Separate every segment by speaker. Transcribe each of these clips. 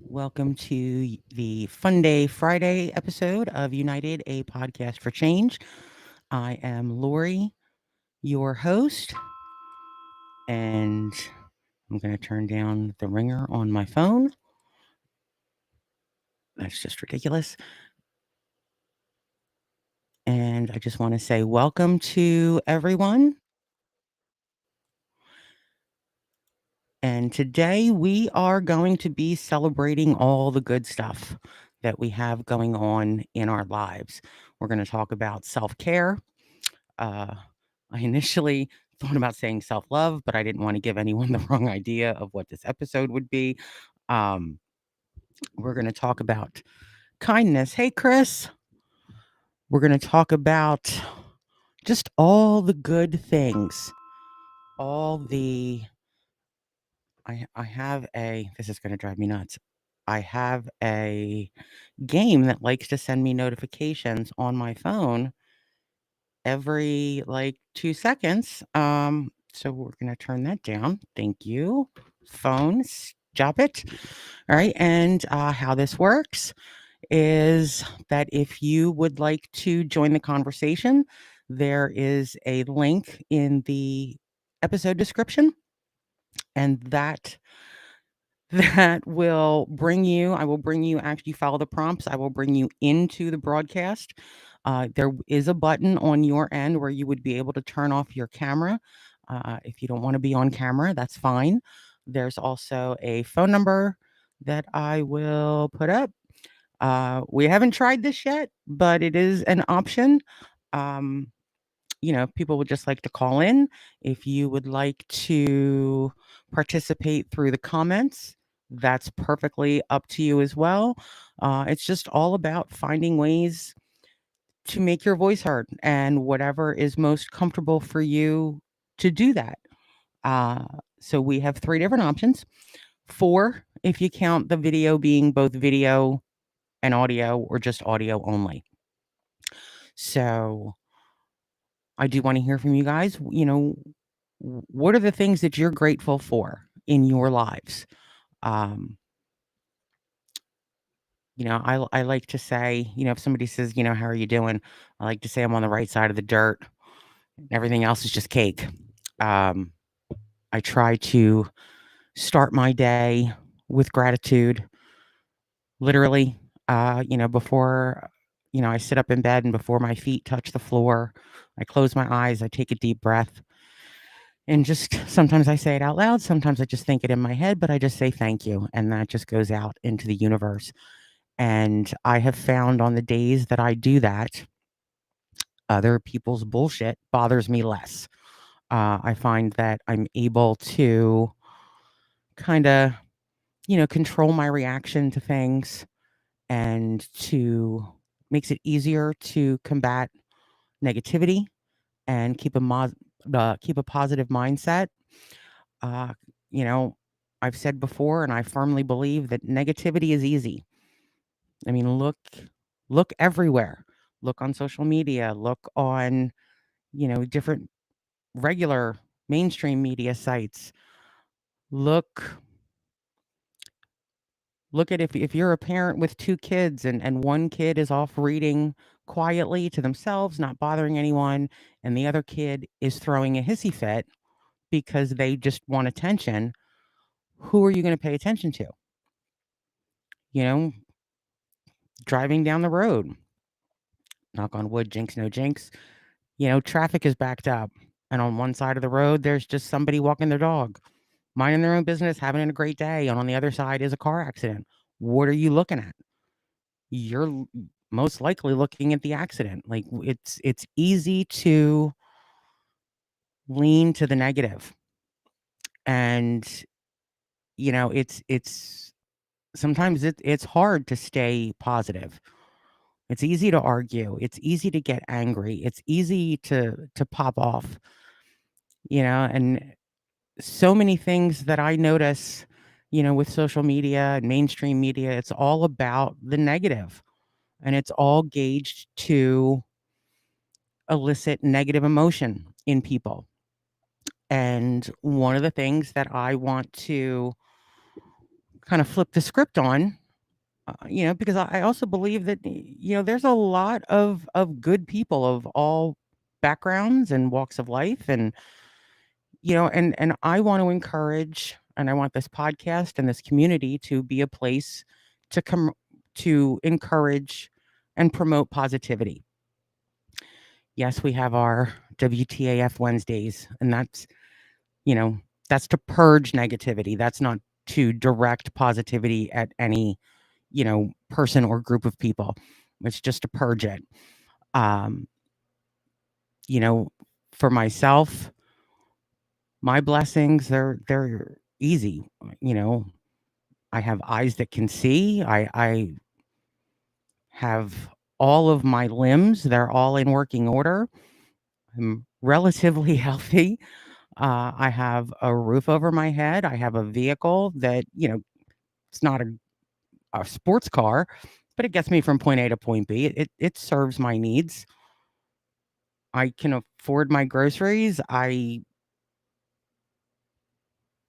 Speaker 1: Welcome to the Funday Friday episode of United, a podcast for change. I am Lori, your host, and I'm going to turn down the ringer on my phone. That's just ridiculous. And I just want to say welcome to everyone. And today we are going to be celebrating all the good stuff that we have going on in our lives. We're going to talk about self care. I initially thought about saying self love, but I didn't want to give anyone the wrong idea of what this episode would be. Um, we're going to talk about kindness. Hey, Chris. We're going to talk about just all the good things, all the I have a this is gonna drive me nuts. I have a game that likes to send me notifications on my phone every, like, 2 seconds, so we're gonna turn that down. Thank you. Phone, stop it. Alright, and, how this works is that if you would like to join the conversation, there is a link in the episode description, and that will bring you I will bring you after you follow the prompts, I will bring you into the broadcast. There is a button on your end where you would be able to turn off your camera. If you don't want to be on camera, that's fine. There's also a phone number that I will put up. We haven't tried this yet, but it is an option. Um, if people would just like to call in, if you would like to participate through the comments, that's perfectly up to you as well. It's just all about finding ways to make your voice heard and whatever is most comfortable for you to do that. Uh, so we have three different options. Four, if you count the video being both video and audio or just audio only. So I do want to hear from you guys. What are the things that you're grateful for in your lives? Um, I like to say, if somebody says, how are you doing? I like to say I'm on the right side of the dirt. Everything else is just cake. Um, I try to start my day with gratitude, literally. Before, I sit up in bed and before my feet touch the floor, I close my eyes, I take a deep breath. And just sometimes I say it out loud, sometimes I just think it in my head, but I just say thank you, and that just goes out into the universe. And I have found on the days that I do that, other people's bullshit bothers me less. I find that I'm able to kind of, control my reaction to things and to makes it easier to combat negativity and keep a positive mindset. Uh, you know, I've said before, and I firmly believe that negativity is easy. I mean, look everywhere. Look on social media. Look on different regular mainstream media sites. Look look at if you're a parent with two kids and one kid is off reading quietly to themselves, not bothering anyone, and the other kid is throwing a hissy fit because they just want attention. Who are you going to pay attention to? You know, driving down the road, knock on wood, jinx, no jinx, traffic is backed up. And on one side of the road, there's just somebody walking their dog, minding their own business, having a great day. And on the other side is a car accident. What are you looking at? You're most likely looking at the accident. Like it's easy to lean to the negative. And, it's sometimes it's hard to stay positive. It's easy to argue. It's easy to get angry. It's easy to pop off, and so many things that I notice, with social media and mainstream media, it's all about the negative and it's all gauged to elicit negative emotion in people. And one of the things that I want to kind of flip the script on, because I also believe that, there's a lot of good people of all backgrounds and walks of life. And, and I want to encourage, and I want this podcast and this community to be a place to come to encourage and promote positivity. Yes, we have our WTAF Wednesdays, and you know, that's to purge negativity. That's not to direct positivity at any, person or group of people. It's just to purge it. Um, you know, for myself, my blessings, they're easy. You know, I have eyes that can see. I have all of my limbs, they're all in working order. I'm relatively healthy. I have a roof over my head. I have a vehicle that, it's not a sports car, but it gets me from point A to point B. It serves my needs. I can afford my groceries. I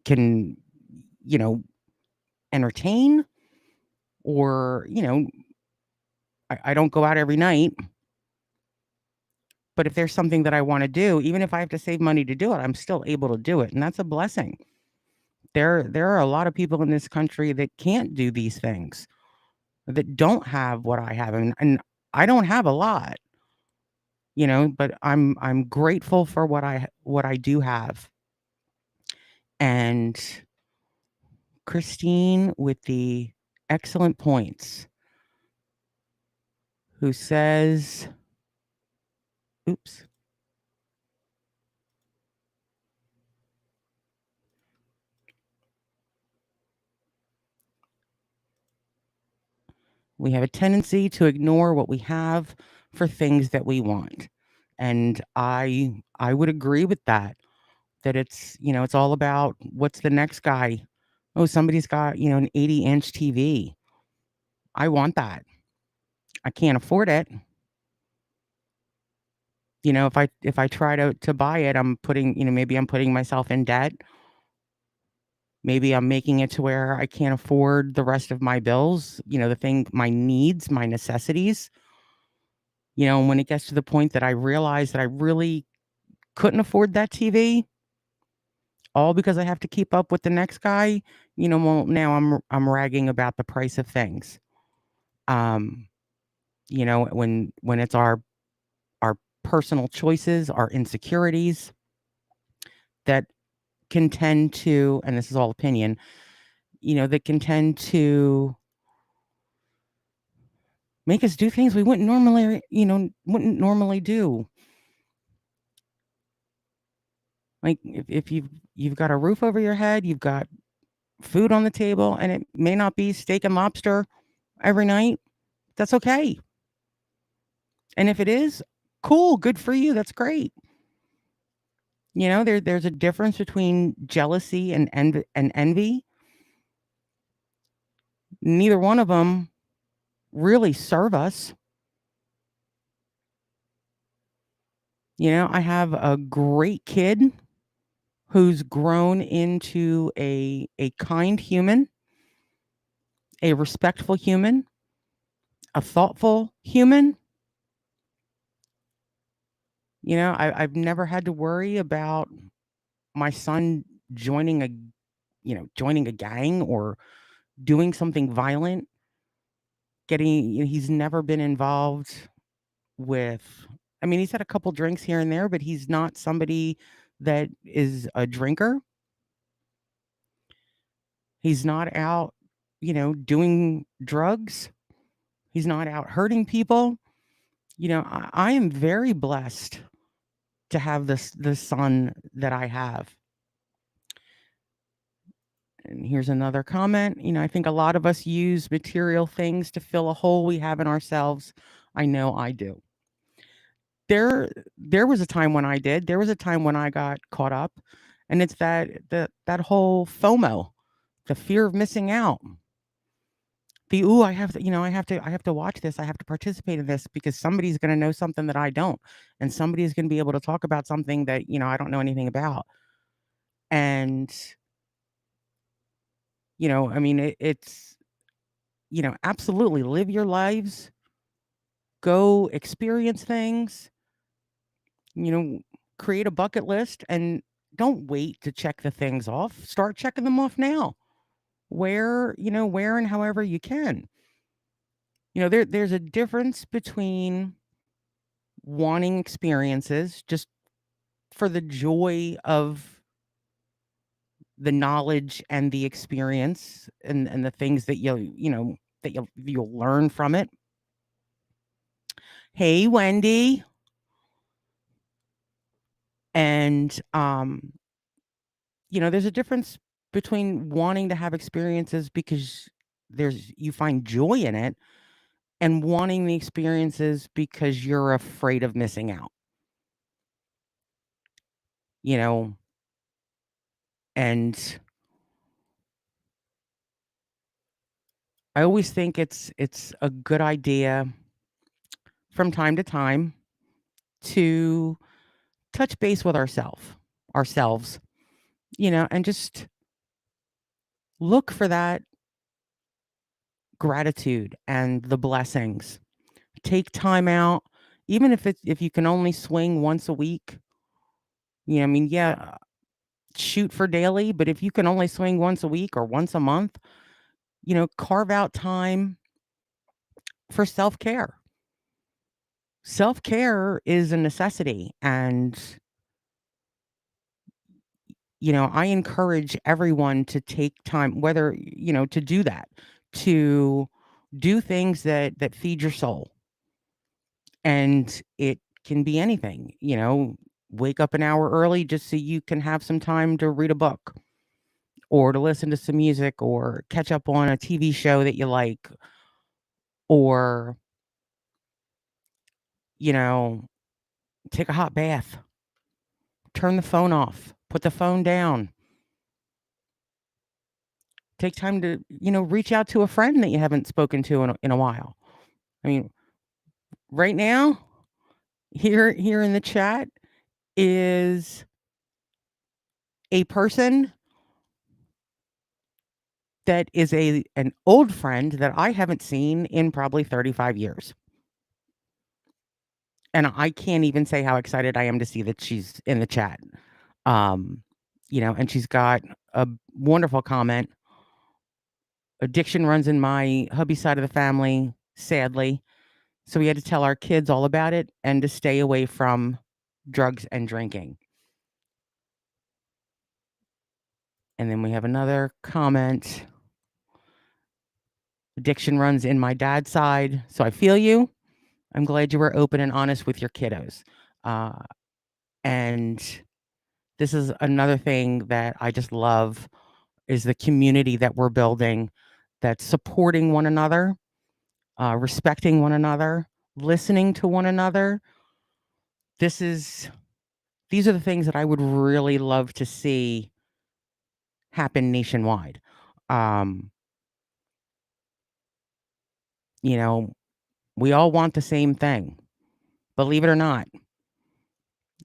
Speaker 1: can, you know, entertain, or, I don't go out every night. But if there's something that I want to do, even if I have to save money to do it, I'm still able to do it. And that's a blessing. There are a lot of people in this country that can't do these things, that don't have what I have. And I don't have a lot, but I'm grateful for what I do have. And Christine with the excellent points, who says, oops, we have a tendency to ignore what we have for things that we want. And I would agree with that, it's all about what's the next guy. Oh, somebody's got, an 80-inch TV. I want that. I can't afford it. If I try to buy it, I'm putting, maybe I'm putting myself in debt. Maybe I'm making it to where I can't afford the rest of my bills, my needs, my necessities. And when it gets to the point that I realize that I really couldn't afford that TV, all because I have to keep up with the next guy, well, now I'm ragging about the price of things. Um, when it's our personal choices, our insecurities that can tend to, and this is all opinion, that can tend to make us do things we wouldn't normally do. Like if you've got a roof over your head, you've got food on the table, and it may not be steak and lobster every night. That's okay. And if it is, cool, good for you. That's great. There's a difference between jealousy and envy. Neither one of them really serve us. I have a great kid who's grown into a kind human, a respectful human, a thoughtful human. I've never had to worry about my son joining a gang or doing something violent. He's never been involved with, I mean, he's had a couple drinks here and there, but he's not somebody that is a drinker. He's not out, doing drugs. He's not out hurting people. I am very blessed to have the son that I have. And here's another comment. I think a lot of us use material things to fill a hole we have in ourselves. I know I do. There was a time when I did. There was a time when I got caught up, and it's that whole FOMO, the fear of missing out. I have to watch this. I have to participate in this because somebody's going to know something that I don't, and somebody's going to be able to talk about something that, I don't know anything about. And I mean, it's, absolutely live your lives, go experience things, you know, create a bucket list and don't wait to check the things off. Start checking them off now. Where and however you can. There's a difference between wanting experiences just for the joy of the knowledge and the experience and the things that you'll learn from it. Hey, Wendy. And there's a difference between wanting to have experiences because you find joy in it and wanting the experiences because you're afraid of missing out. You know, and I always think it's a good idea from time to time to touch base with ourselves, and just look for that gratitude and the blessings. Take time out, even if you can only swing once a week. I mean, yeah, shoot for daily, but if you can only swing once a week or once a month, carve out time for self-care. Self-care is a necessity, and I encourage everyone to take time, whether, to do that, to do things that feed your soul. And it can be anything, wake up an hour early just so you can have some time to read a book or to listen to some music or catch up on a TV show that you like, or, you know, take a hot bath, turn the phone off, put the phone down, take time to, reach out to a friend that you haven't spoken to in a while. I mean, right now, here in the chat is a person that is an old friend that I haven't seen in probably 35 years. And I can't even say how excited I am to see that she's in the chat. Um, and she's got a wonderful comment. Addiction runs in my hubby's side of the family, sadly. So we had to tell our kids all about it and to stay away from drugs and drinking. And then we have another comment. Addiction runs in my dad's side. So I feel you. I'm glad you were open and honest with your kiddos. Uh, and this is another thing that I just love is the community that we're building that's supporting one another, respecting one another, listening to one another. These are the things that I would really love to see happen nationwide. Um, you know, we all want the same thing. Believe it or not,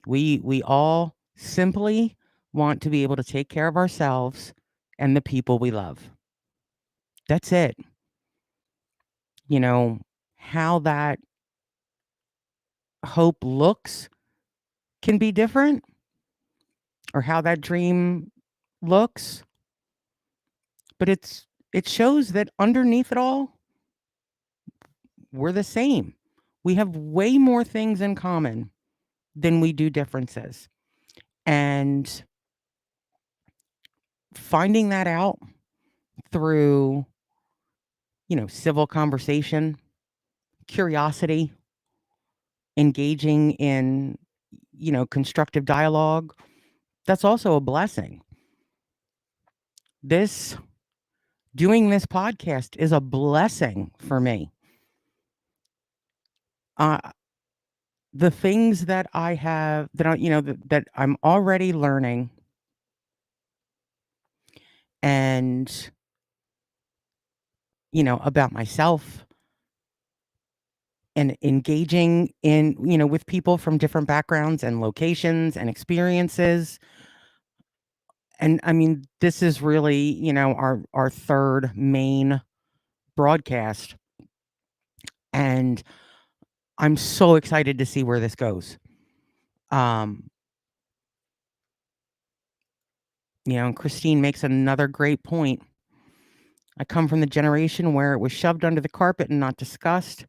Speaker 1: we all simply want to be able to take care of ourselves and the people we love. That's it. How that hope looks can be different, or how that dream looks, but it shows that underneath it all, we're the same. We have way more things in common than we do differences. And finding that out through, civil conversation, curiosity, engaging in, constructive dialogue, that's also a blessing. Doing this podcast is a blessing for me. Uh, the things that I have that I'm already learning and, about myself and engaging in, with people from different backgrounds and locations and experiences. And I mean, this is really, our third main broadcast, and I'm so excited to see where this goes. Um, and Christine makes another great point. I come from the generation where it was shoved under the carpet and not discussed,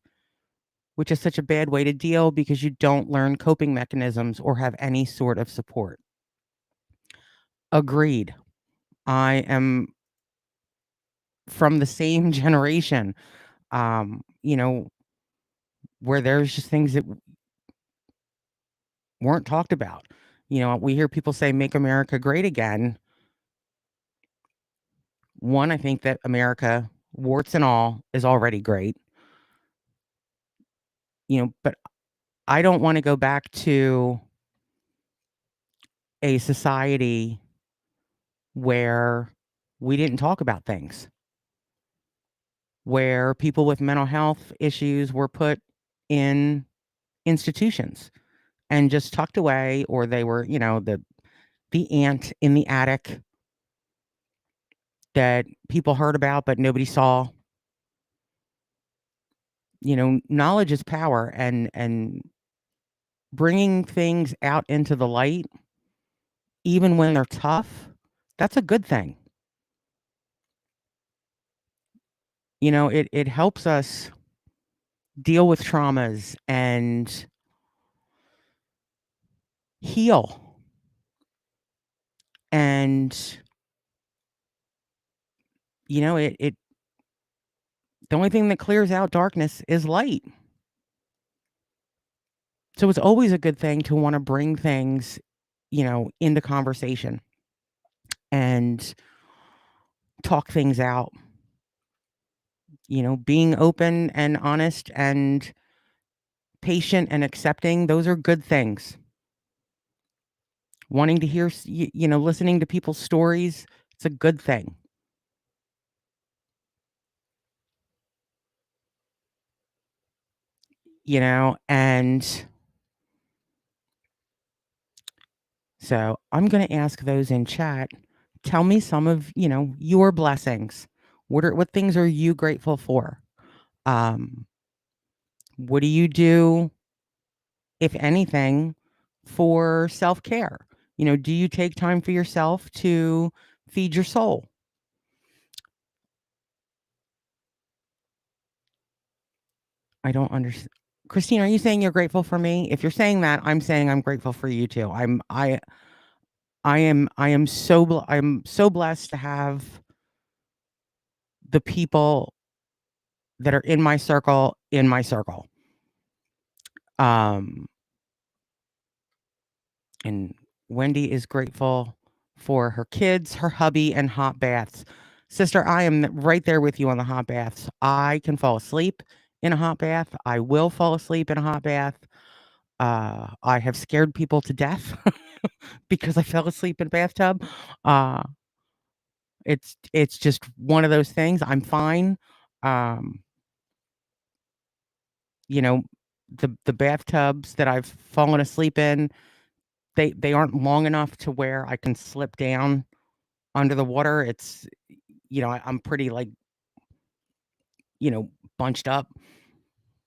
Speaker 1: which is such a bad way to deal because you don't learn coping mechanisms or have any sort of support. Agreed. I am from the same generation, where there's just things that weren't talked about. We hear people say, make America great again. One, I think that America, warts and all, is already great, but I don't want to go back to a society where we didn't talk about things, where people with mental health issues were put in institutions and just tucked away, or they were, the ant in the attic that people heard about but nobody saw. Knowledge is power, and bringing things out into the light, even when they're tough, that's a good thing. It helps us deal with traumas and heal. And it the only thing that clears out darkness is light. So it's always a good thing to want to bring things, into conversation and talk things out. Being open and honest and patient and accepting, those are good things. Wanting to hear, listening to people's stories, it's a good thing. And so I'm going to ask those in chat, tell me some of, your blessings. What things are you grateful for? Um, what do you do, if anything, for self-care? Do you take time for yourself to feed your soul? I don't understand. Christine, are you saying you're grateful for me? If you're saying that, I'm saying I'm grateful for you too. I'm so blessed to have the people that are in my circle in my circle. Um, and Wendy is grateful for her kids, her hubby, and hot baths. Sister, I am right there with you on the hot baths. I can fall asleep in a hot bath. I will fall asleep in a hot bath. I have scared people to death because I fell asleep in a bathtub. Uh, it's just one of those things. I'm fine. Um, you know, the bathtubs that I've fallen asleep in, they aren't long enough to where I can slip down under the water. It's I'm pretty, like, bunched up,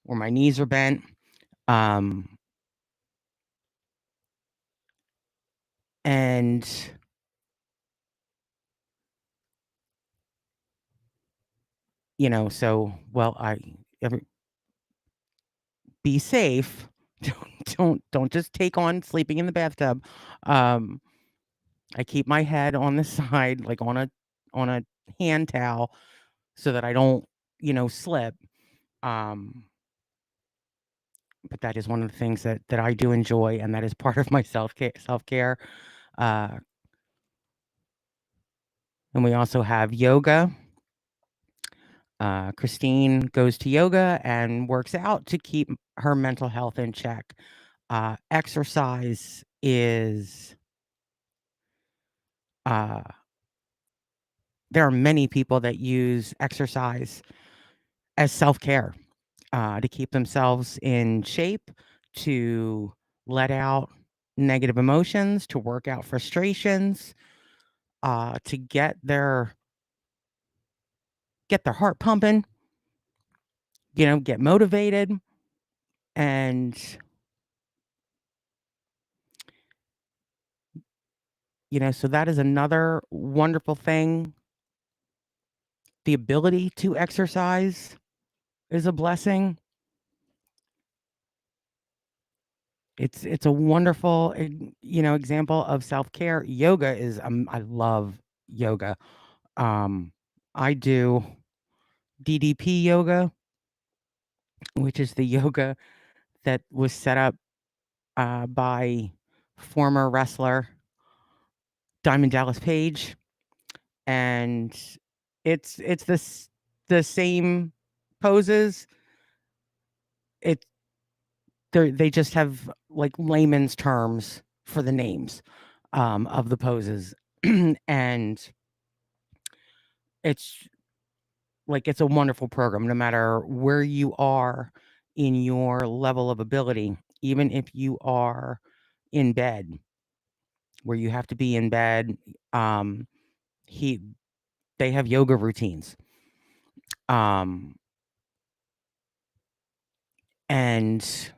Speaker 1: or my knees are bent. Um, and so, well, I every be safe. Don't just take on sleeping in the bathtub. Um, I keep my head on the side, like on a hand towel, so that I don't, slip. Um, but that is one of the things that I do enjoy, and that is part of my self-care. Uh, and we also have yoga. Christine goes to yoga and works out to keep her mental health in check. Exercise is, uh, there are many people that use exercise as self-care, to keep themselves in shape, to let out negative emotions, to work out frustrations. to get their heart pumping, get motivated, and so that is another wonderful thing. The ability to exercise is a blessing. It's a wonderful, example of self-care. Yoga is, I love yoga. Um, I do DDP yoga, which is the yoga that was set up by former wrestler Diamond Dallas Page, and it's the same poses. It they just have like layman's terms for the names of the poses, and it's it's a wonderful program no matter where you are in your level of ability, even if you are in bed where you have to be in bed. um he they have yoga routines, um and so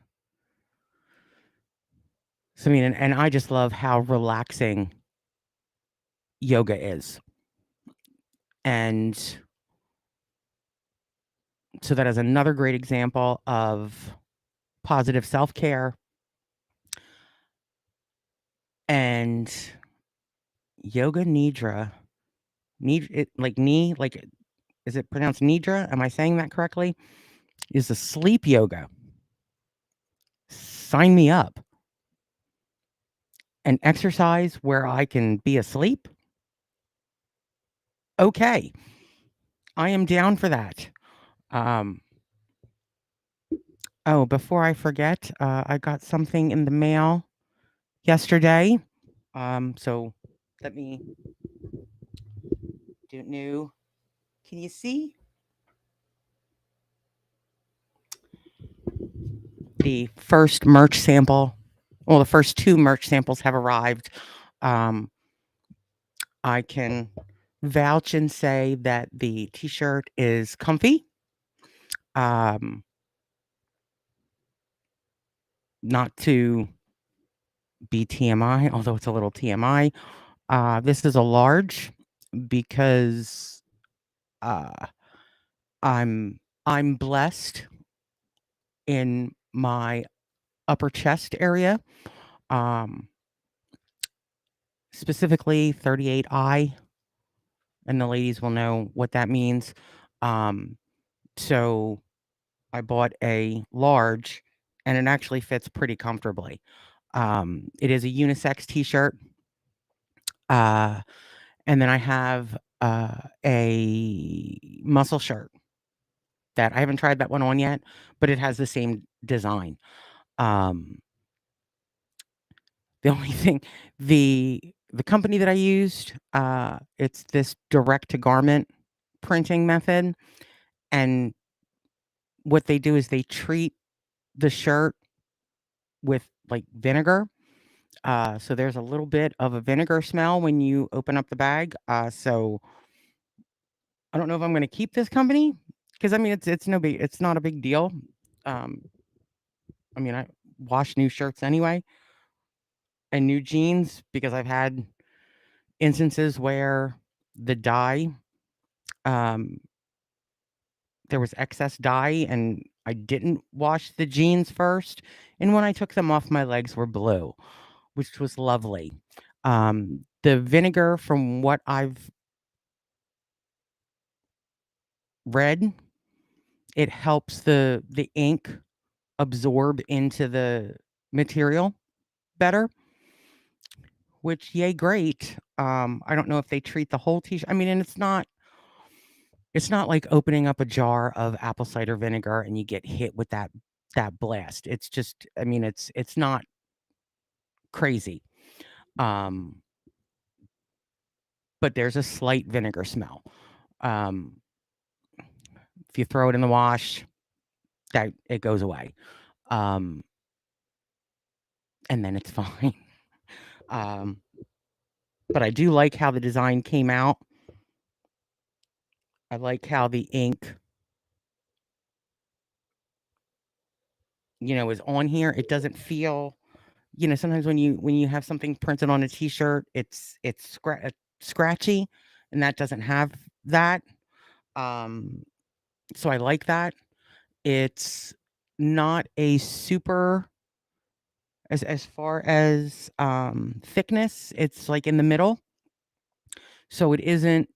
Speaker 1: I mean, and I just love how relaxing yoga is. And so that is another great example of positive self-care. And yoga nidra, like is it pronounced nidra? Am I saying that correctly? Is a sleep yoga. Sign me up. And exercise where I can be asleep. Okay, I am down for that. Um, oh, before I forget, I got something in the mail yesterday. So let me do new. Can you see? The first merch sample, well, the first two merch samples have arrived. Um, I can vouch and say that the t-shirt is comfy. Um, not to be TMI, although it's a little TMI. This is a large because uh, I'm blessed in my upper chest area, um, specifically 38I, and the ladies will know what that means. Um, so I bought a large, and it actually fits pretty comfortably. It is a unisex t-shirt. Uh, and then I have a muscle shirt that I haven't tried that one on yet, but it has the same design. Um, the only thing, the company that I used, it's this direct to garment printing method, and what they do is they treat the shirt with like vinegar. So there's a little bit of a vinegar smell when you open up the bag. So I don't know if I'm going to keep this company because I mean it's not a big deal. Um, I mean I wash new shirts anyway and new jeans because I've had instances where the dye, um, there was excess dye and I didn't wash the jeans first, and when I took them off, my legs were blue, which was lovely. The vinegar, from what I've read, it helps the ink absorb into the material better, which yay great. I don't know if they treat the whole t-shirt. I mean, and it's not like opening up a jar of apple cider vinegar and you get hit with that blast. It's just, I mean, it's not crazy. Um, but there's a slight vinegar smell. Um, if you throw it in the wash, that it goes away. Um, and then it's fine. Um, but I do like how the design came out. I like how the ink, is on here. It doesn't feel, sometimes when you have something printed on a t-shirt, it's scratchy, and that doesn't have that. Um, so I like that. It's not a super as far as thickness, it's like in the middle. So it isn't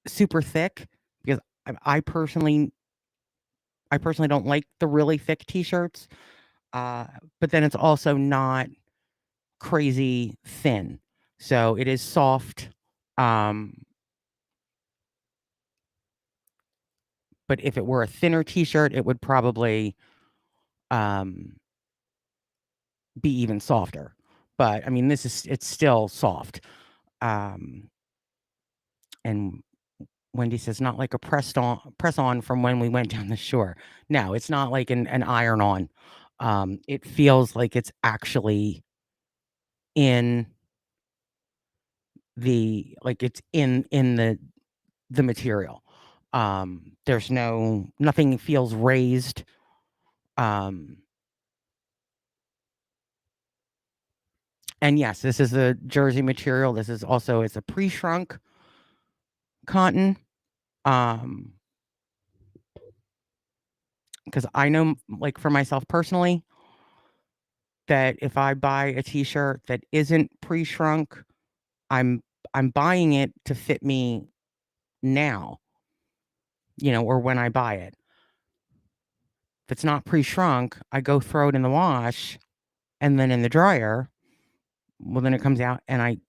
Speaker 1: super thick because I personally I personally don't like the really thick t-shirts. Uh, but then it's also not crazy thin. So it is soft. Um, but if it were a thinner t-shirt, it would probably um, be even softer. But I mean, it's still soft. Um, and Wendy says, not like a press on from when we went down the shore. No, it's not like an iron on. It feels like it's actually in it's in the material. There's nothing feels raised. Um, and yes, this is a jersey material. This is also it's a pre-shrunk cotton. Um, because I know, like for myself personally, that if I buy a t-shirt that isn't pre-shrunk, I'm I'm buying it to fit me now, or when I buy it. If it's not pre-shrunk, I go throw it in the wash and then in the dryer. Well, then it comes out and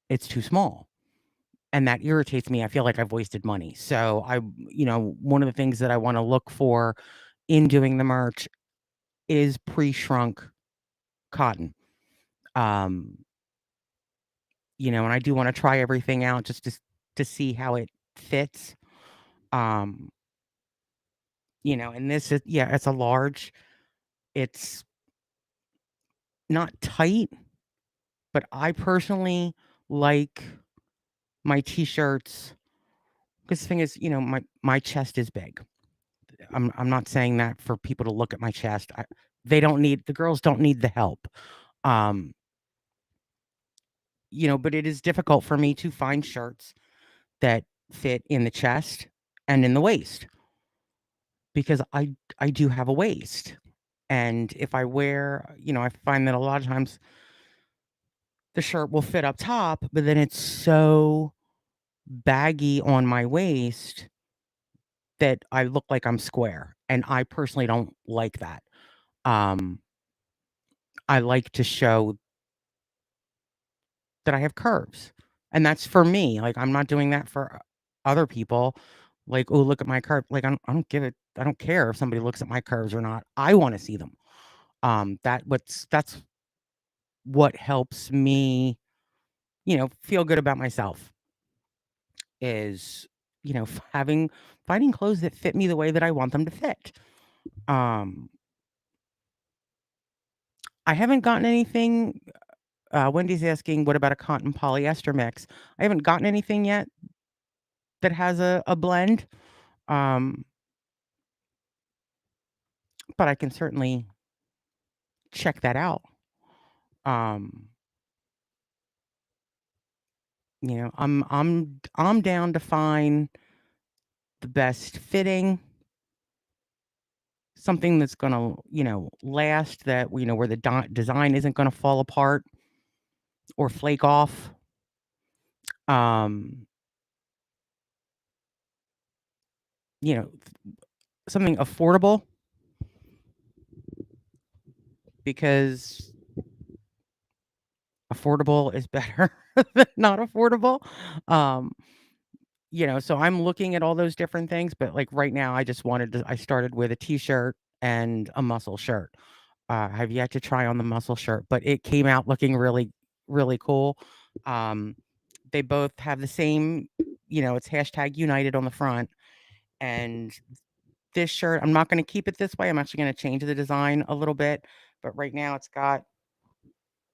Speaker 1: it's too small. And that irritates me. I feel like I've wasted money. So one of the things that I want to look for in doing the merch is pre-shrunk cotton. Um, and I do want to try everything out just to see how it fits. Um, and this is yeah, it's a large. It's not tight, but I personally like my t-shirts because the thing is, my chest is big. I'm not saying that for people to look at my chest. The girls don't need the help. Um, but it is difficult for me to find shirts that fit in the chest and in the waist because I do have a waist. And if I wear, I find that a lot of times the shirt will fit up top, but then it's so baggy on my waist that I look like I'm square. And I personally don't like that. Um, I like to show that I have curves. And that's for me. Like I'm not doing that for other people. Like, oh, look at my curve. Like I don't give it. I don't care if somebody looks at my curves or not. I want to see them. That's what helps me, feel good about myself is, having finding clothes that fit me the way that I want them to fit. Um, I haven't gotten anything. Wendy's asking, what about a cotton polyester mix? I haven't gotten anything yet that has a blend. Um, but I can certainly check that out. Um, I'm down to find the best fitting, something that's gonna, last that, where the design isn't gonna fall apart or flake off. Um, you know, something affordable because affordable is better than not affordable. Um, so I'm looking at all those different things, but like right now I started with a t-shirt and a muscle shirt. I've yet to try on the muscle shirt, but it came out looking really, really cool. Um, they both have the same, it's hashtag United on the front. And this shirt, I'm not going to keep it this way. I'm actually going to change the design a little bit. But right now it's got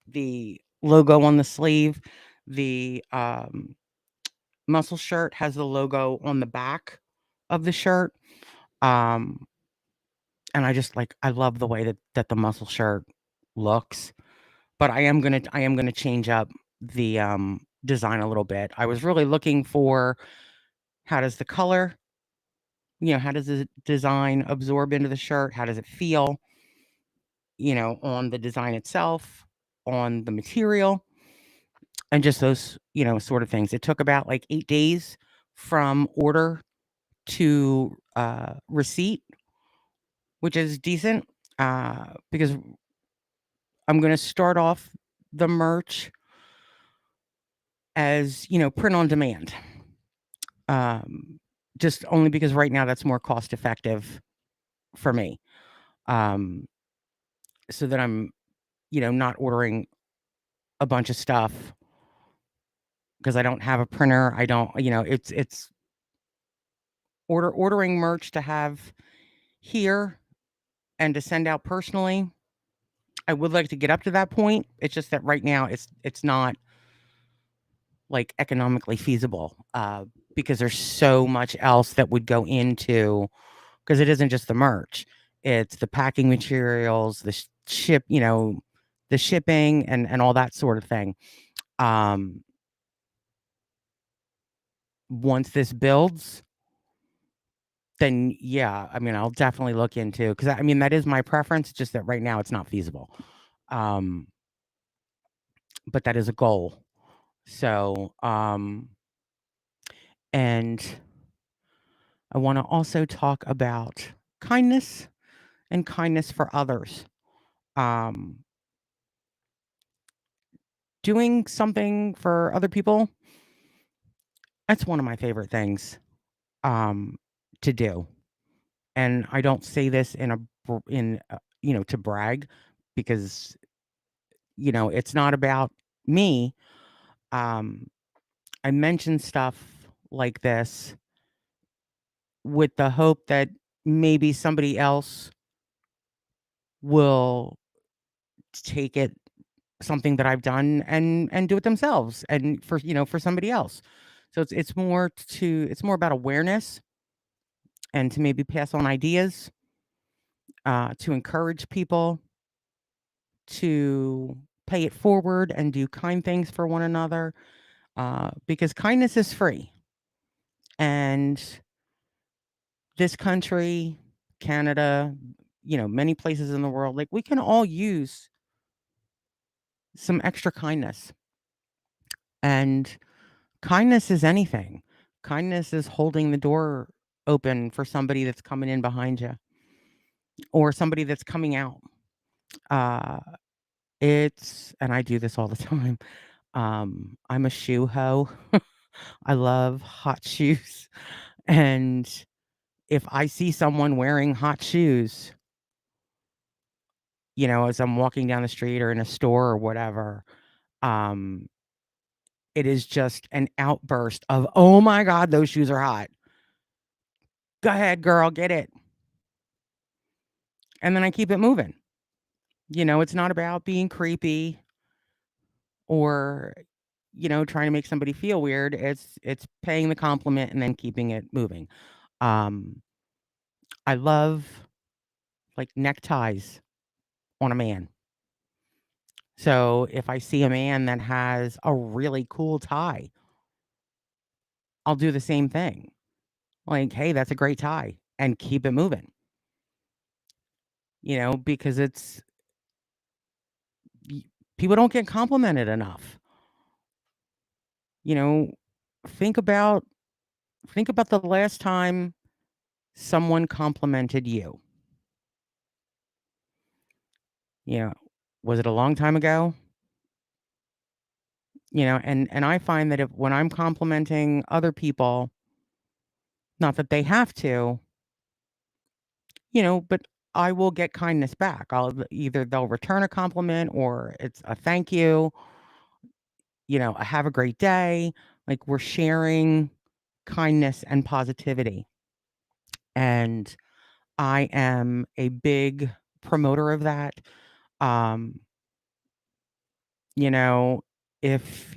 Speaker 1: the logo on the sleeve. The muscle shirt has the logo on the back of the shirt. Um, and I love the way that the muscle shirt looks. But I am gonna change up the design a little bit. I was really looking for how does the color, how does the design absorb into the shirt? How does it feel, on the design itself, on the material, and just those, sort of things. It took about like 8 days from order to receipt, which is decent because I'm going to start off the merch as, print on demand. Um, just only because right now that's more cost effective for me. Um, so that I'm, not ordering a bunch of stuff because I don't have a printer. I don't, it's ordering merch to have here and to send out personally. I would like to get up to that point. It's just that right now it's not like economically feasible because there's so much else that would go into because it isn't just the merch. It's the packing materials, the the shipping and all that sort of thing. Um, Once this builds, then yeah, I mean, I'll definitely look into because I mean that is my preference. Just that right now it's not feasible. Um, but that is a goal. So, and I want to also talk about kindness and kindness for others. Um, Doing something for other people, that's one of my favorite things um, to do. And I don't say this to brag because, it's not about me. Um, I mention stuff like this with the hope that maybe somebody else will take it something that I've done and do it themselves and for somebody else. So it's more about awareness and to maybe pass on ideas, to encourage people to pay it forward and do kind things for one another, because kindness is free. And this country, Canada, many places in the world, like we can all use some extra kindness. And kindness is anything. Kindness is holding the door open for somebody that's coming in behind you or somebody that's coming out. Uh, and I do this all the time. I'm a shoe hoe. I love hot shoes. And if I see someone wearing hot shoes, as I'm walking down the street or in a store or whatever, um, it is just an outburst of, oh my God, those shoes are hot. Go ahead, girl, get it. And then I keep it moving. It's not about being creepy or, trying to make somebody feel weird. It's paying the compliment and then keeping it moving. Um, I love like neckties on a man. So if I see a man that has a really cool tie, I'll do the same thing. Like, hey, that's a great tie and keep it moving. Because y- people don't get complimented enough. You know, think about the last time someone complimented you. You know, was it a long time ago? And I find that if when I'm complimenting other people, not that they have to, but I will get kindness back. Either they'll return a compliment or it's a thank you, a have a great day. Like we're sharing kindness and positivity. And I am a big promoter of that. Um, You know, if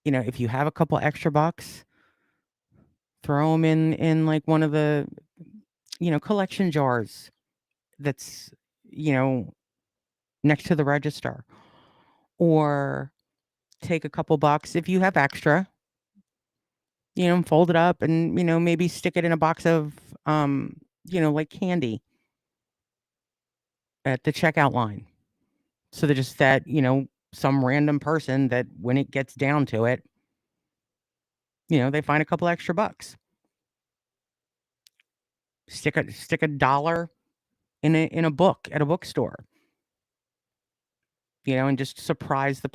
Speaker 1: if you have a couple extra bucks, throw them in like one of the, collection jars that's, you know, next to the register, or take a couple bucks if you have extra, fold it up and, maybe stick it in a box of, like candy at the checkout line. So that just that, some random person that when it gets down to it, they find a couple extra bucks. Stick a dollar in a book at a bookstore, and just surprise the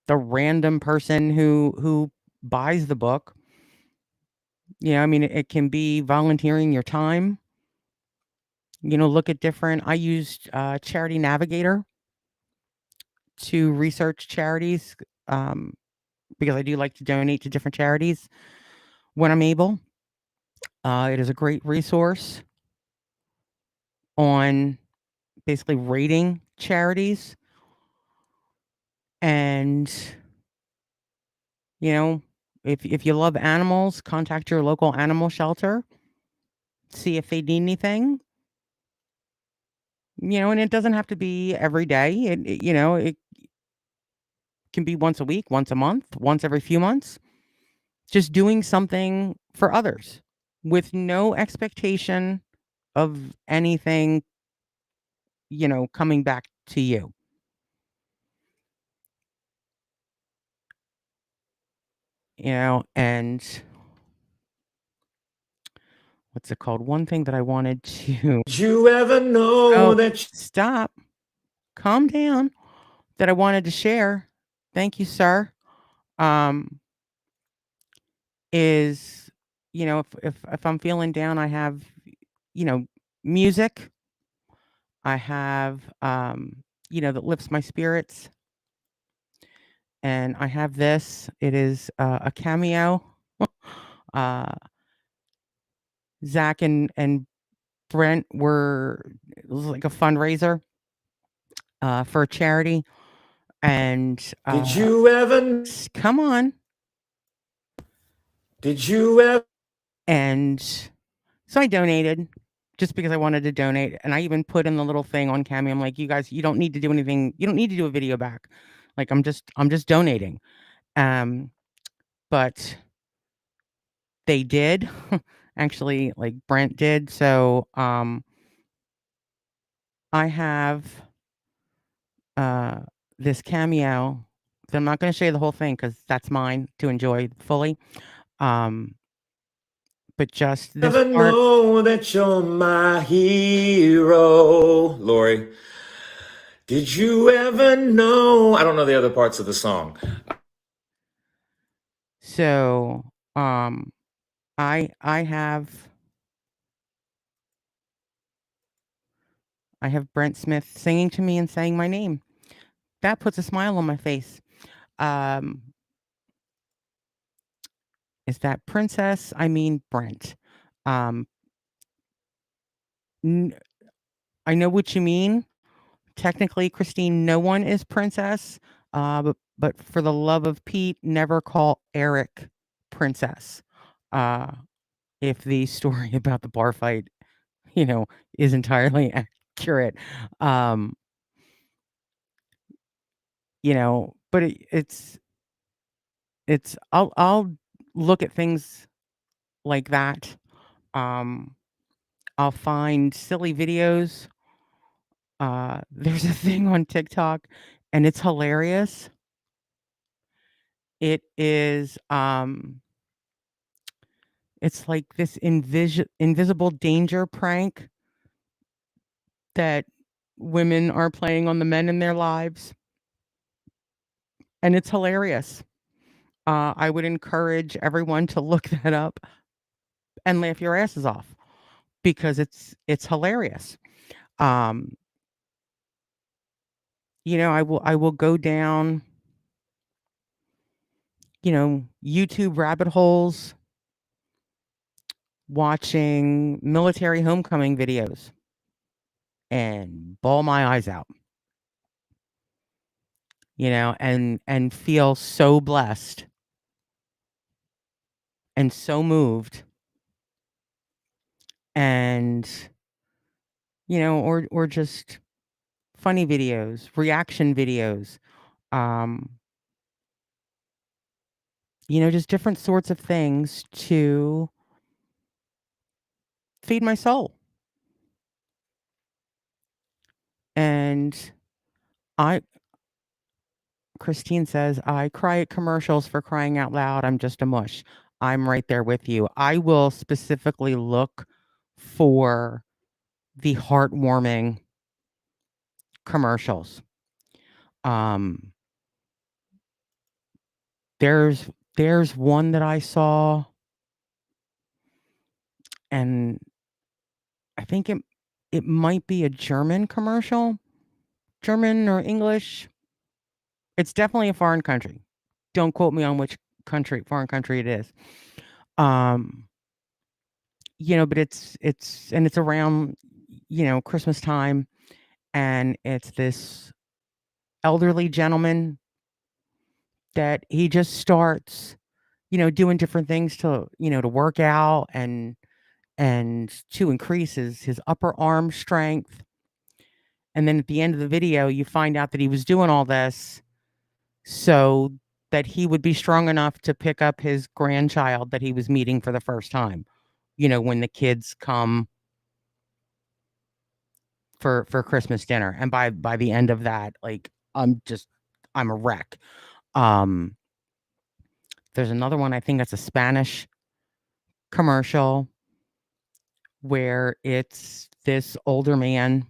Speaker 1: random person who buys the book. I mean, it can be volunteering your time. Look at different. I used Charity Navigator to research charities, um, because I do like to donate to different charities when I'm able. It is a great resource on basically rating charities, and you know, if you love animals, contact your local animal shelter, see if they need anything. And it doesn't have to be every day. It can be once a week, once a month, once every few months. Just doing something for others with no expectation of anything, coming back to you. And what's it called? One thing that I wanted to
Speaker 2: Did you ever know
Speaker 1: oh,
Speaker 2: that
Speaker 1: stop. Calm down. That I wanted to share. Thank you, sir. Um, is if I'm feeling down, I have, you know, music. I have that lifts my spirits, and I have this. It is a cameo. uh Zach and Brent it was like a fundraiser for a charity, and
Speaker 2: did you ever
Speaker 1: come on.
Speaker 2: did you ever
Speaker 1: And so I donated just because I wanted to donate, and I even put in the little thing on Cameo. I'm like, you guys, you don't need to do anything. You don't need to do a video back. Like I'm just donating. Um, but they did actually, like Brent did. So I have uh this Cameo. So I'm not going to show you the whole thing because that's mine to enjoy fully. Um, but just this
Speaker 2: ever
Speaker 1: part.
Speaker 2: know that you're my hero, Lori? Did you ever know? I don't know the other parts of the song.
Speaker 1: So I have Brent Smith singing to me and saying my name. That puts a smile on my face. Um, is that Princess? I mean Brent. Um, n- I know what you mean. Technically, Christine, no one is Princess. But for the love of Pete, never call Eric Princess. Uh, if the story about the bar fight, you know, is entirely accurate. Um, but it's I'll look at things like that. Um, I'll find silly videos. There's a thing on TikTok, and it's hilarious. It is, it's like this invisible danger prank that women are playing on the men in their lives, and it's hilarious. I would encourage everyone to look that up and laugh your asses off because it's hilarious. Um, I will go down, YouTube rabbit holes watching military homecoming videos and bawl my eyes out, and feel so blessed and so moved, and or just funny videos, reaction videos, um, just different sorts of things to feed my soul. And I Christine says, I cry at commercials for crying out loud. I'm just a mush. I'm right there with you. I will specifically look for the heartwarming commercials. Um, there's one that I saw, and I think it might be a German commercial, German or English. It's definitely a foreign country. Don't quote me on which foreign country it is. Um, but it's around, Christmas time, and it's this elderly gentleman that he just starts, doing different things to work out and to increase his upper arm strength. And then at the end of the video, you find out that he was doing all this so that he would be strong enough to pick up his grandchild that he was meeting for the first time. When the kids come for Christmas dinner. And by the end of that, like, I'm a wreck. Um, there's another one, I think that's a Spanish commercial where it's this older man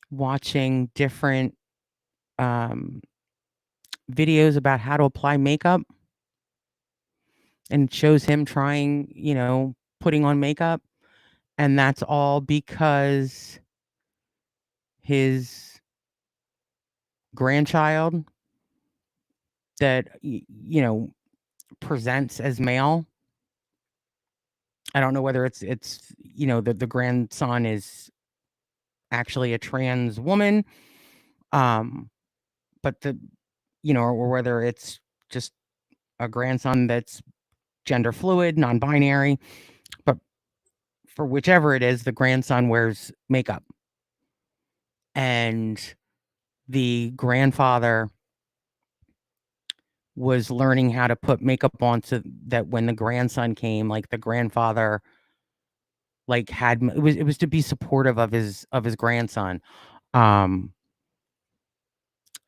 Speaker 1: watching different um videos about how to apply makeup, and it shows him trying, putting on makeup, and that's all because his grandchild that presents as male. I don't know whether it's the grandson is actually a trans woman, um, but or whether it's just a grandson that's gender fluid, non-binary, but for whichever it is, the grandson wears makeup, and the grandfather was learning how to put makeup on so that when the grandson came, like, the grandfather, like, it was to be supportive of his grandson. Um,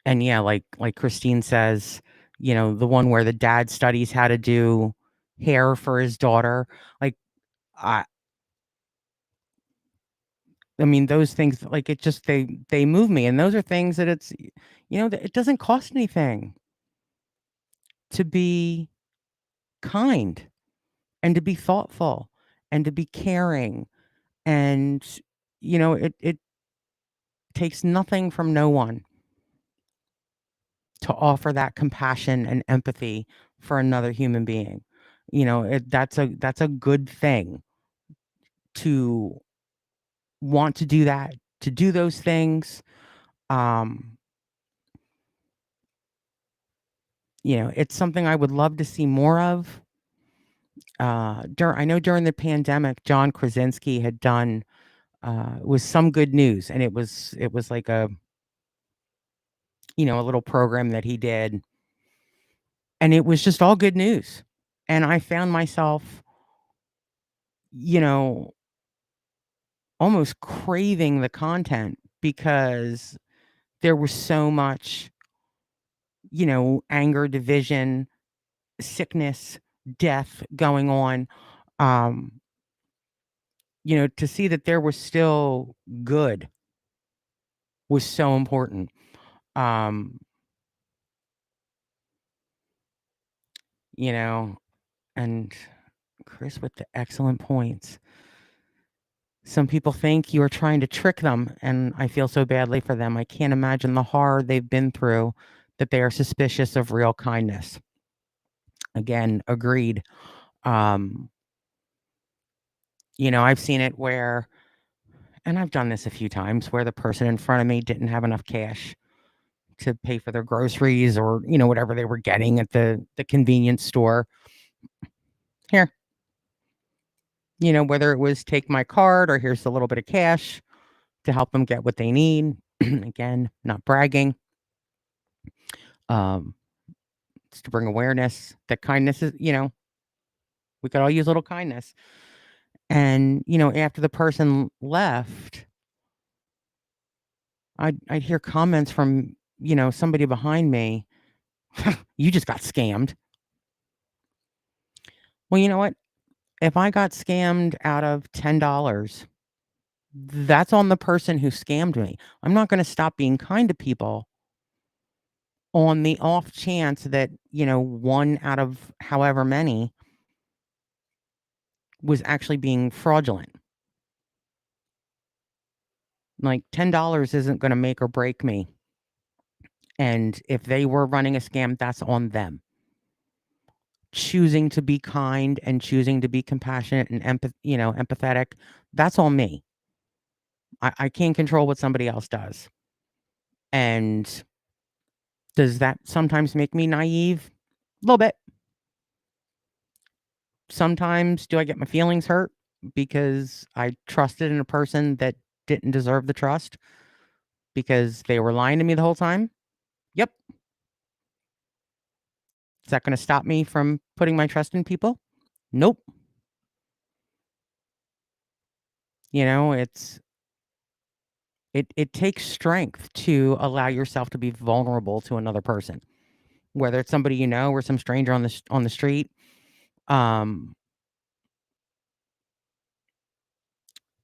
Speaker 1: and yeah, like Christine says, the one where the dad studies how to do hair for his daughter. Like, I I mean, those things, like, it just they move me, and those are things that that it doesn't cost anything to be kind, and to be thoughtful, and to be caring, and it takes nothing from no one to offer that compassion and empathy for another human being. That's a good thing to want to do that, to do those things. Um, it's something I would love to see more of. I know during the pandemic, John Krasinski had done was Some Good News, and it was like a little program that he did, and it was just all good news. And I found myself, you know, almost craving the content because there was so much, anger, division, sickness, death going on. Um, to see that there was still good was so important. Um, you know, and Chris with the excellent points. Some people think you are trying to trick them, and I feel so badly for them. I can't imagine the horror they've been through that they are suspicious of real kindness. Again, agreed. Um, I've seen it where, and I've done this a few times, where the person in front of me didn't have enough cash to pay for their groceries or, whatever they were getting at the convenience store. Here, whether it was take my card or here's a little bit of cash to help them get what they need. Again, not bragging. Um, it's to bring awareness that kindness is, we could all use a little kindness. And, after the person left, I'd hear comments from, somebody behind me. You just got scammed. Well, you know what? If I got scammed out of $10, that's on the person who scammed me. I'm not going to stop being kind to people on the off chance that, one out of however many was actually being fraudulent. Like $10 isn't going to make or break me. And if they were running a scam, that's on them. Choosing to be kind and choosing to be compassionate and empathetic, that's on me. I can't control what somebody else does. And does that sometimes make me naive? A little bit. Sometimes do I get my feelings hurt because I trusted in a person that didn't deserve the trust because they were lying to me the whole time? Yep. Is that going to stop me from putting my trust in people? Nope. It's it takes strength to allow yourself to be vulnerable to another person, whether it's somebody or some stranger on the street. Um,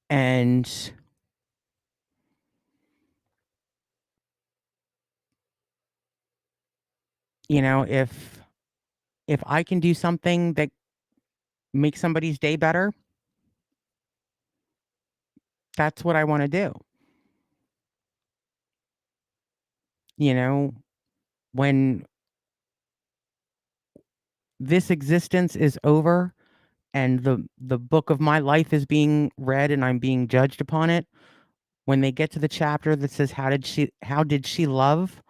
Speaker 1: and if I can do something that makes somebody's day better, that's what I want to do. You know, when this existence is over and the book of my life is being read and I'm being judged upon it, when they get to the chapter that says how did she love,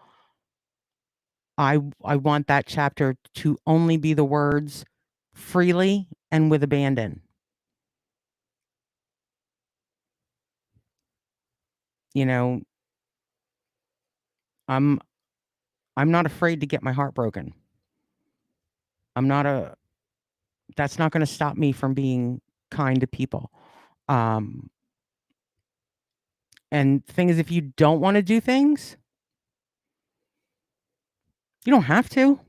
Speaker 1: I want that chapter to only be the words freely and with abandon. You know, I'm I'm not afraid to get my heart broken. I'm not a That's not going to stop me from being kind to people. Um and the thing is, if you don't want to do things, you don't have to.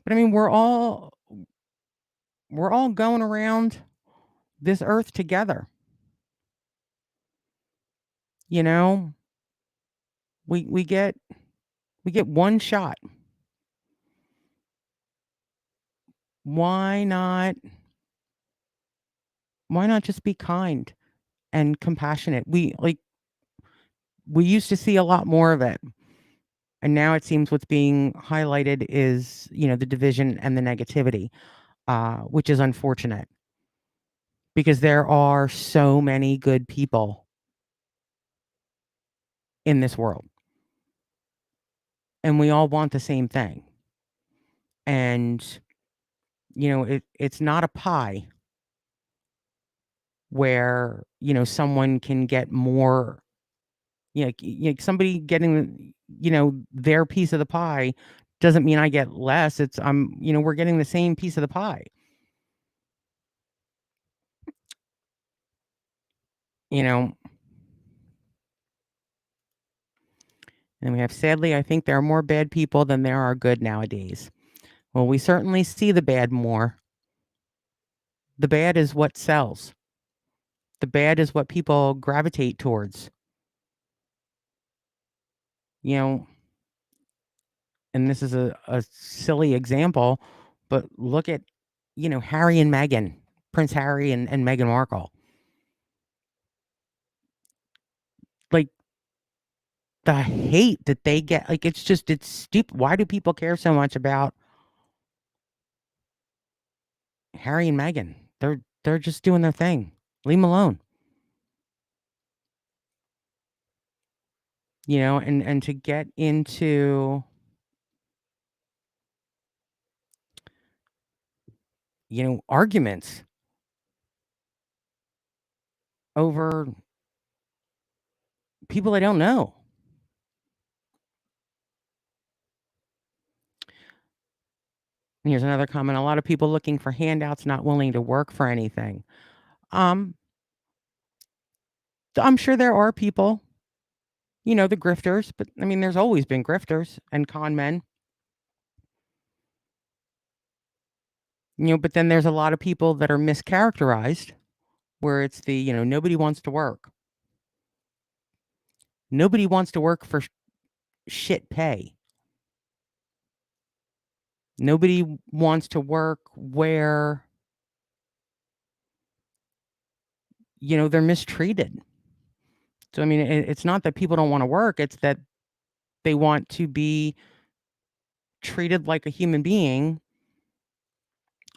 Speaker 1: But I mean, we're all going around this earth together. You know, we get one shot. Why not why not just be kind and compassionate? We used to see a lot more of it. And now it seems what's being highlighted is, the division and the negativity, which is unfortunate because there are so many good people in this world and we all want the same thing. And, it's not a pie where, someone can get more, somebody getting, their piece of the pie doesn't mean I get less. We're getting the same piece of the pie. You know, And we have, sadly, I think there are more bad people than there are good nowadays. Well, we certainly see the bad more. The bad is what sells. The bad is what people gravitate towards. You know, and this is a silly example, but look at, Harry and Meghan, Prince Harry and Meghan Markle. Like the hate that they get, like it's stupid. Why do people care so much about Harry and Meghan? They're just doing their thing. Leave them alone. And to get into, arguments over people I don't know. And here's another comment. A lot of people looking for handouts, not willing to work for anything. Um, I'm sure there are people, the grifters, but I mean, there's always been grifters and con men, but then there's a lot of people that are mischaracterized where it's nobody wants to work. Nobody wants to work for shit pay. Nobody wants to work where, they're mistreated. So, I mean, it's not that people don't want to work. It's that they want to be treated like a human being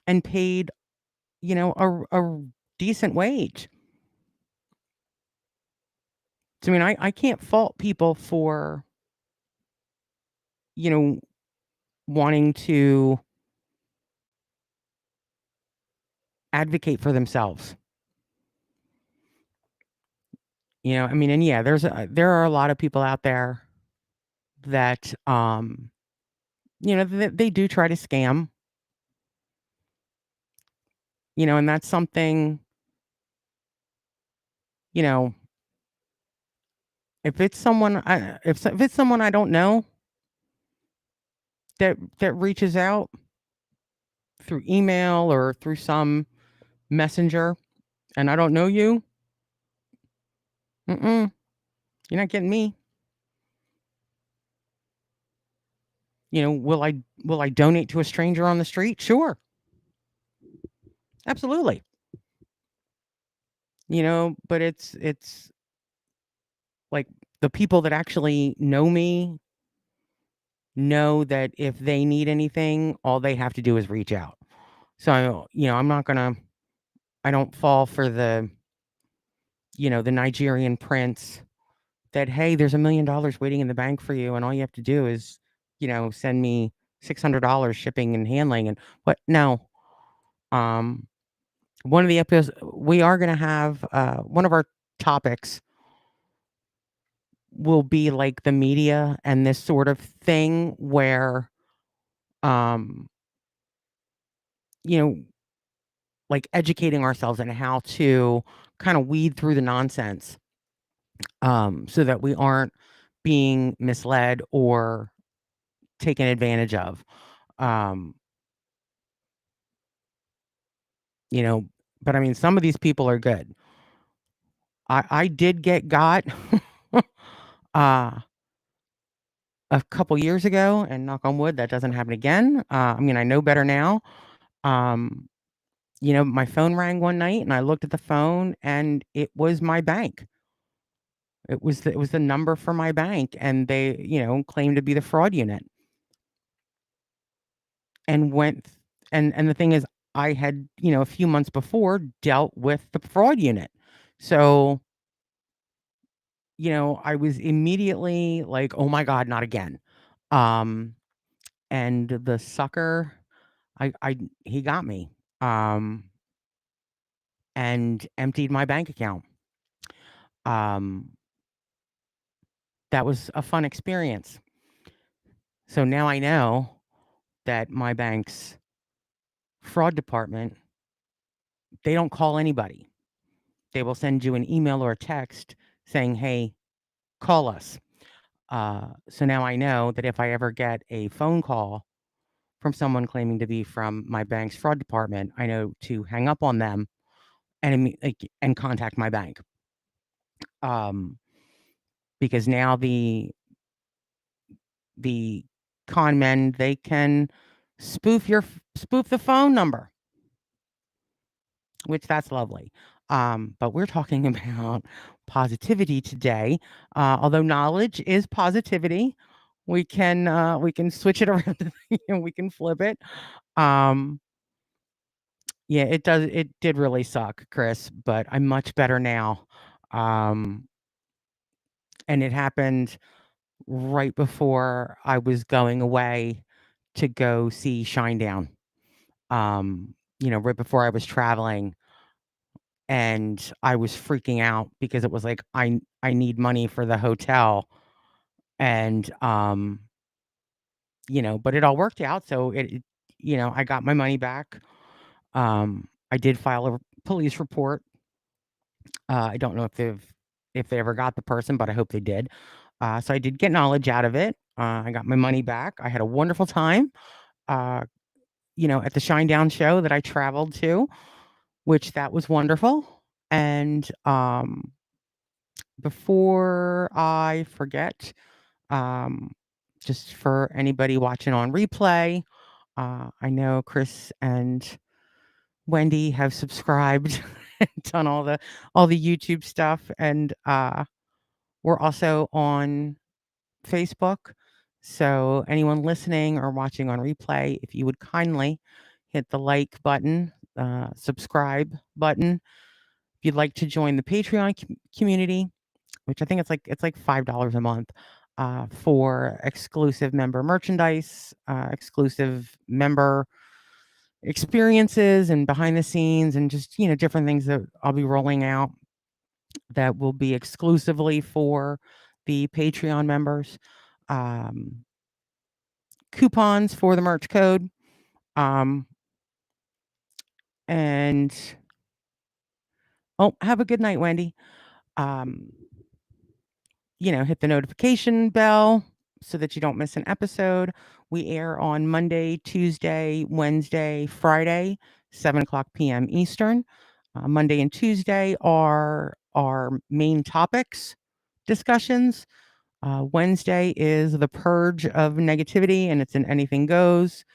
Speaker 1: and paid, a decent wage. So, I mean, I can't fault people for, wanting to advocate for themselves. I mean, and yeah, there are a lot of people out there that, they do try to scam, and that's something, you know, if it's someone I don't know that reaches out through email or through some messenger and I don't know you, mm-mm, you're not getting me. Will I donate to a stranger on the street? Sure. Absolutely. But it's like the people that actually know me know that if they need anything, all they have to do is reach out. So, I don't fall for the Nigerian prince that, hey, there's $1 million waiting in the bank for you, and all you have to do is, send me $600 shipping and handling and what? No. Um, one of the episodes we are gonna have one of our topics will be like the media and this sort of thing where um you know like educating ourselves on how to kind of weed through the nonsense so that we aren't being misled or taken advantage of. Um, you know, but I mean, some of these people are good. I did get got uh, a couple years ago, and knock on wood, that doesn't happen again. I mean, I know better now. Um, my phone rang one night, and I looked at the phone, and it was my bank. It was the number for my bank, and they, claimed to be the fraud unit, and went. And the thing is, I had, a few months before dealt with the fraud unit, so I was immediately like, "Oh my god, not again." Um, and the sucker, I he got me, um, and emptied my bank account. Um, that was a fun experience. So now I know that my bank's fraud department, they don't call anybody. They will send you an email or a text saying, "Hey, call us." So now I know that if I ever get a phone call from someone claiming to be from my bank's fraud department, I know to hang up on them and contact my bank. Um, because now the con men, they can spoof the phone number, which that's lovely. But we're talking about positivity today. Although knowledge is positivity, we can switch it around and we can flip it. Um, Yeah, it did really suck, Chris, but I'm much better now. Um, and it happened right before I was going away to go see Shinedown. Right before I was traveling, and I was freaking out because it was like I need money for the hotel, and but it all worked out. So I got my money back. I did file a police report. I don't know if they ever got the person, but I hope they did. So I did get knowledge out of it. I got my money back. I had a wonderful time. Uh, at the Shinedown show that I traveled to, which that was wonderful. And before I forget, um, just for anybody watching on replay, I know Chris and Wendy have subscribed and done all the YouTube stuff, and we're also on Facebook. So anyone listening or watching on replay, if you would kindly hit the like button, subscribe button. If you'd like to join the Patreon community, which I think it's like $5 a month, for exclusive member merchandise, exclusive member experiences and behind the scenes, and just different things that I'll be rolling out that will be exclusively for the Patreon members. Um, Coupons for the merch code. Um, and have a good night, Wendy. Um, hit the notification bell so that you don't miss an episode. We air on Monday, Tuesday, Wednesday, Friday, 7 o'clock p.m. Eastern. Monday and Tuesday are our main topics discussions. Wednesday is the purge of negativity, and it's an anything goes.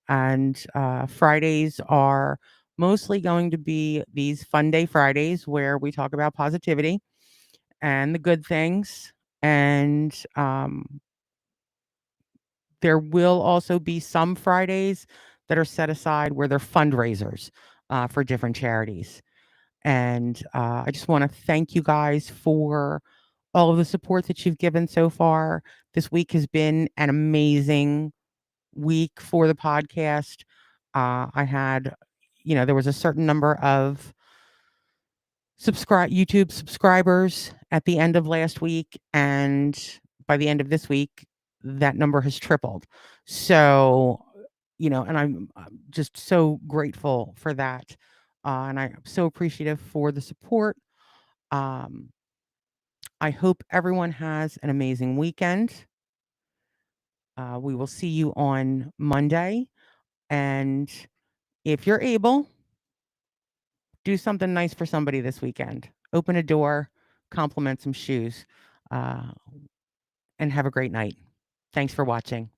Speaker 1: And Fridays are mostly going to be these Funday Fridays where we talk about positivity and the good things. And there will also be some Fridays that are set aside where they're fundraisers for different charities. And I just want to thank you guys for all of the support that you've given so far. This week has been an amazing week for the podcast. I had, there was a certain number of YouTube subscribers at the end of last week, and by the end of this week, that number has tripled. So, and I'm just so grateful for that, and I'm so appreciative for the support. Um, I hope everyone has an amazing weekend. We will see you on Monday, and if you're able, do something nice for somebody this weekend. Open a door, compliment some shoes, uh, and have a great night. Thanks for watching.